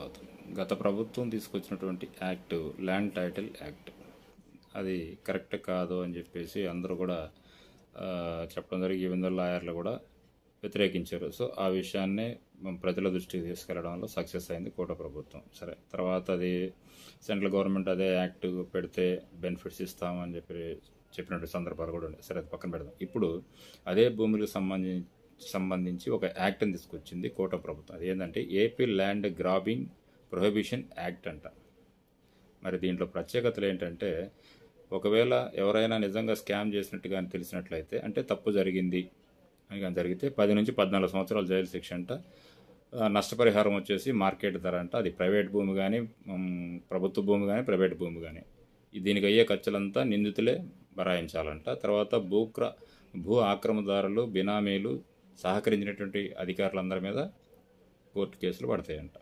అవుతుంది. గత ప్రభుత్వం తీసుకొచ్చినటువంటి యాక్ట్ ల్యాండ్ టైటిల్ యాక్ట్ అది కరెక్ట్ కాదు అని చెప్పేసి అందరూ కూడా చెప్పడం జరిగి ఈవెన్ లాయర్లు కూడా వ్యతిరేకించారు. సో ఆ విషయాన్నే ప్రజల దృష్టికి తీసుకెళ్లడంలో సక్సెస్ అయింది కూటమి ప్రభుత్వం. సరే, తర్వాత అది సెంట్రల్ గవర్నమెంట్ అదే యాక్ట్ పెడితే బెనిఫిట్స్ ఇస్తామని చెప్పినట్టు సందర్భాలు కూడా ఉన్నాయి. సరే, అది పక్కన పెడదాం. ఇప్పుడు అదే భూములకు సంబంధించి ఒక యాక్ట్ని తీసుకొచ్చింది కూటమి ప్రభుత్వం. అది ఏంటంటే AP land grabbing prohibition act అంట. మరి దీంట్లో ప్రత్యేకతలు ఏంటంటే, ఒకవేళ ఎవరైనా నిజంగా స్కామ్ చేసినట్టుగా తెలిసినట్లయితే, అంటే తప్పు జరిగింది అని కానీ జరిగితే 10 నుంచి 14 సంవత్సరాలు జైలు శిక్ష అంట. నష్టపరిహారం వచ్చేసి మార్కెట్ ధర అంట. అది ప్రైవేట్ భూమి కానీ, ప్రభుత్వ భూమి కానీ, ప్రైవేట్ భూమి కానీ, దీనికి అయ్యే ఖర్చులంతా నిందితులే భరాయించాలంట. తర్వాత భూ ఆక్రమదారులు, బినామీలు, సహకరించినటువంటి అధికారులందరి మీద కోర్టు కేసులు పడతాయంట.